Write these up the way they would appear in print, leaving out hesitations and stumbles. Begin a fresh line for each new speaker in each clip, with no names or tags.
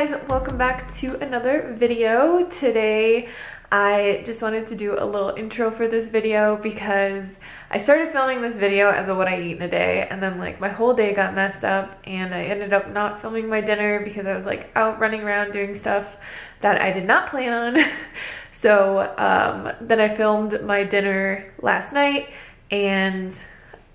guys, welcome back to another video. Today I just wanted to do a little intro for this video because I started filming this video as a what I eat in a day, and then like my whole day got messed up and I ended up not filming my dinner because I was like out running around doing stuff that I did not plan on. So then I filmed my dinner last night, and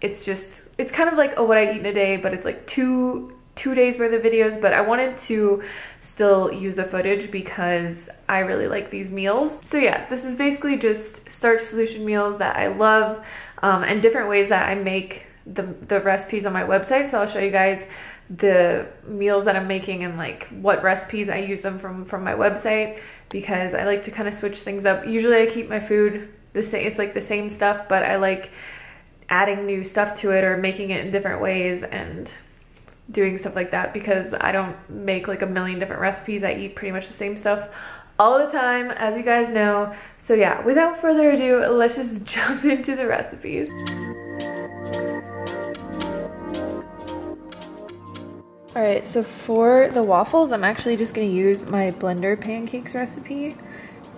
it's kind of like a what I eat in a day, but it's like two days worth of videos. But I wanted to still use the footage because I really like these meals. So yeah, this is basically just starch solution meals that I love, and different ways that I make the recipes on my website. So I'll show you guys the meals that I'm making and like what recipes I use them from my website, because I like to kind of switch things up. Usually I keep my food the same, it's like the same stuff, but I like adding new stuff to it or making it in different ways and doing stuff like that, because I don't make like a million different recipes. I eat pretty much the same stuff all the time, as you guys know. So yeah, without further ado, let's just jump into the recipes. All right, so for the waffles, I'm actually just gonna use my blender pancakes recipe,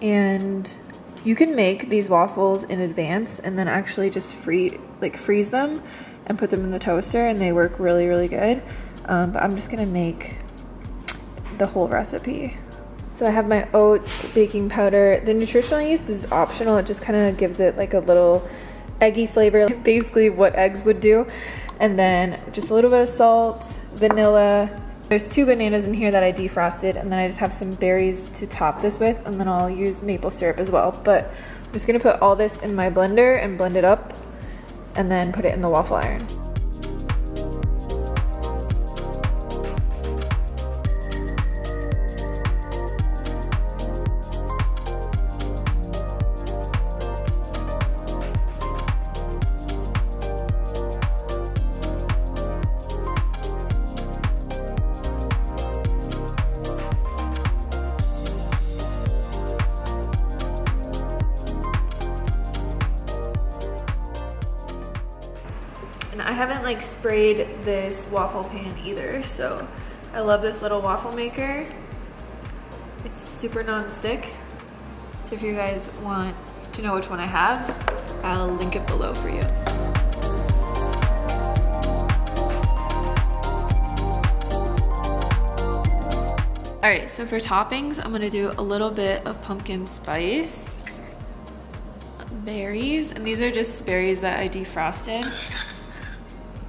and you can make these waffles in advance and then actually just freeze them and put them in the toaster, and they work really, really good. But I'm just gonna make the whole recipe. So I have my oats, baking powder. The nutritional yeast is optional. It just kind of gives it like a little eggy flavor, basically what eggs would do. And then just a little bit of salt, vanilla. There's 2 bananas in here that I defrosted, and then I just have some berries to top this with, and then I'll use maple syrup as well. But I'm just gonna put all this in my blender and blend it up, and then put it in the waffle iron. And I haven't like sprayed this waffle pan either, so I love this little waffle maker. It's super non-stick. So if you guys want to know which one I have, I'll link it below for you. All right, so for toppings, I'm gonna do a little bit of pumpkin spice, berries, and these are just berries that I defrosted.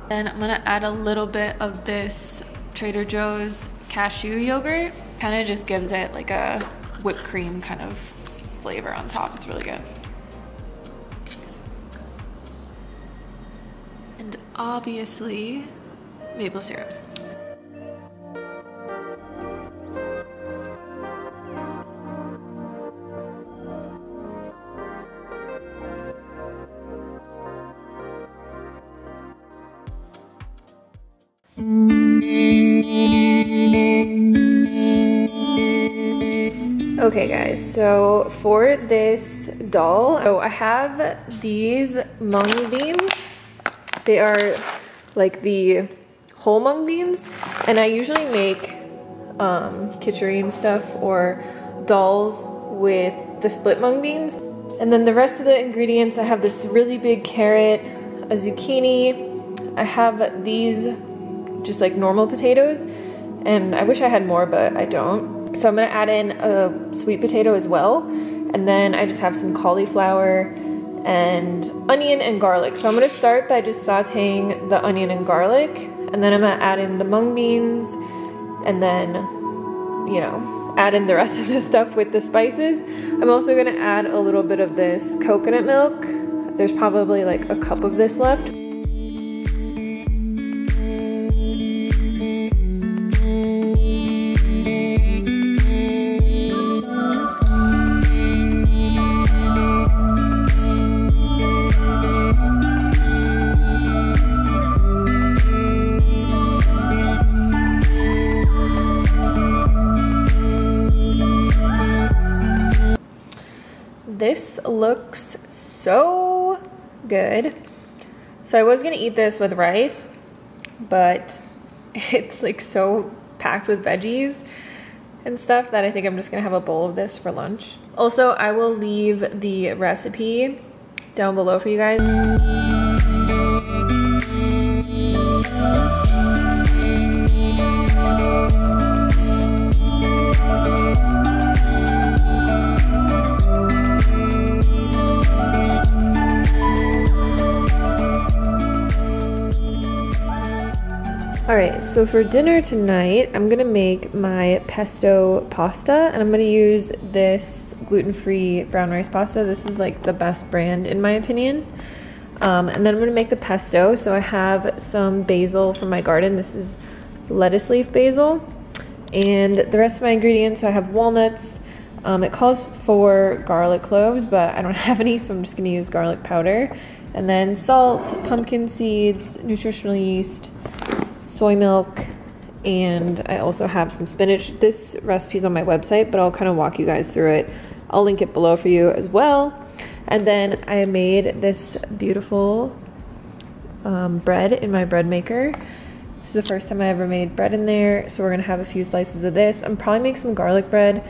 Then I'm gonna add a little bit of this Trader Joe's cashew yogurt. Kind of just gives it like a whipped cream kind of flavor on top. It's really good. And obviously, maple syrup. Okay guys, so for this DAHL, so I have these mung beans. They are like the whole mung beans, and I usually make KITCHARIINDIAN stuff or DAHLs with the split mung beans. And then the rest of the ingredients, I have this really big carrot, a zucchini. I have these just like normal potatoes, and I wish I had more, but I don't. So I'm gonna add in a sweet potato as well, and then I just have some cauliflower and onion and garlic. So I'm gonna start by just sauteing the onion and garlic, and then I'm gonna add in the mung beans, and then, you know, add in the rest of the stuff with the spices. I'm also gonna add a little bit of this coconut milk. There's probably like a cup of this left. This looks so good. So I was gonna eat this with rice, but it's like so packed with veggies and stuff that I think I'm just gonna have a bowl of this for lunch. Also, I will leave the recipe down below for you guys. Alright, so for dinner tonight, I'm gonna make my pesto pasta, and I'm gonna use this gluten-free brown rice pasta. This is like the best brand in my opinion. And then I'm gonna make the pesto. So I have some basil from my garden. This is lettuce leaf basil. And the rest of my ingredients, so I have walnuts. It calls for garlic cloves, but I don't have any, so I'm just gonna use garlic powder. And then salt, pumpkin seeds, nutritional yeast, soy milk, and I also have some spinach. This recipe is on my website, but I'll kind of walk you guys through it. I'll link it below for you as well. And then I made this beautiful bread in my bread maker. This is the first time I ever made bread in there, so we're gonna have a few slices of this. I'm probably make some garlic bread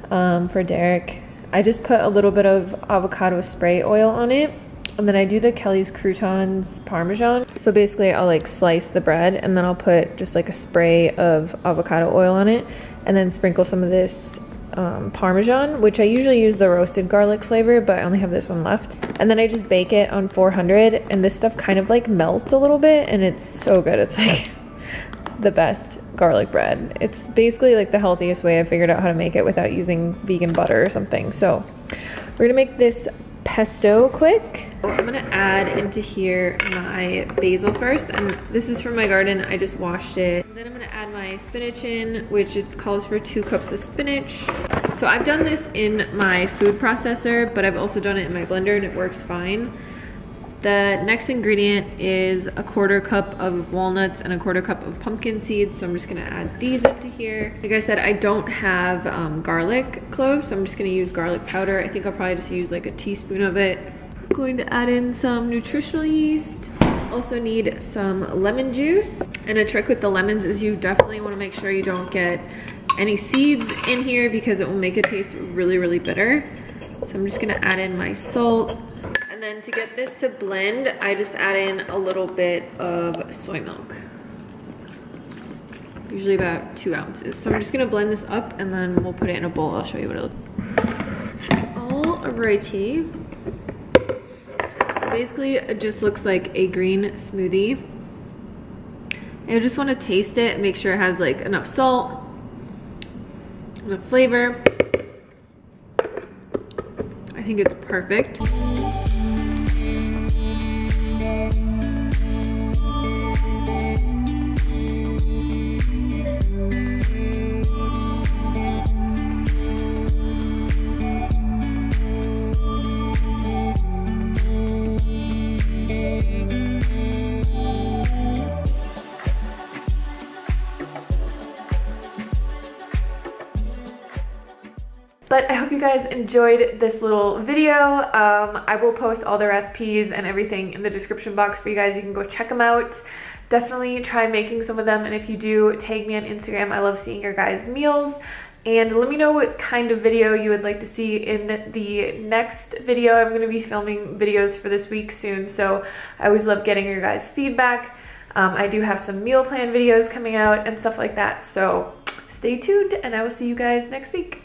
for Derek. I just put a little bit of avocado spray oil on it. And then I do the Kelly's croutons parmesan. So basically I'll like slice the bread and then I'll put just like a spray of avocado oil on it and then sprinkle some of this parmesan, which I usually use the roasted garlic flavor, but I only have this one left. And then I just bake it on 400, and this stuff kind of like melts a little bit and it's so good. It's like the best garlic bread. It's basically like the healthiest way I figured out how to make it without using vegan butter or something. So we're gonna make this pesto quick. I'm gonna add into here my basil first, and this is from my garden. I just washed it. And then I'm gonna add my spinach in, which it calls for 2 cups of spinach. So I've done this in my food processor, but I've also done it in my blender and it works fine. The next ingredient is a 1/4 cup of walnuts and a 1/4 cup of pumpkin seeds. So I'm just gonna add these into here. Like I said, I don't have garlic cloves, so I'm just gonna use garlic powder. I think I'll probably just use like a teaspoon of it. I'm going to add in some nutritional yeast. Also need some lemon juice. And a trick with the lemons is you definitely wanna make sure you don't get any seeds in here because it will make it taste really, really bitter. So I'm just gonna add in my salt. And then to get this to blend, I just add in a little bit of soy milk. Usually about 2 ounces. So I'm just gonna blend this up and then we'll put it in a bowl. I'll show you what it looks like. Alrighty. So basically it just looks like a green smoothie. And I just wanna taste it and make sure it has like enough salt, enough flavor. I think it's perfect. But I hope you guys enjoyed this little video. I will post all the recipes and everything in the description box for you guys. You can go check them out. Definitely try making some of them, and if you do, tag me on Instagram. I love seeing your guys' meals. And let me know what kind of video you would like to see in the next video. I'm going to be filming videos for this week soon, so I always love getting your guys' feedback. I do have some meal plan videos coming out and stuff like that, so stay tuned, and I will see you guys next week.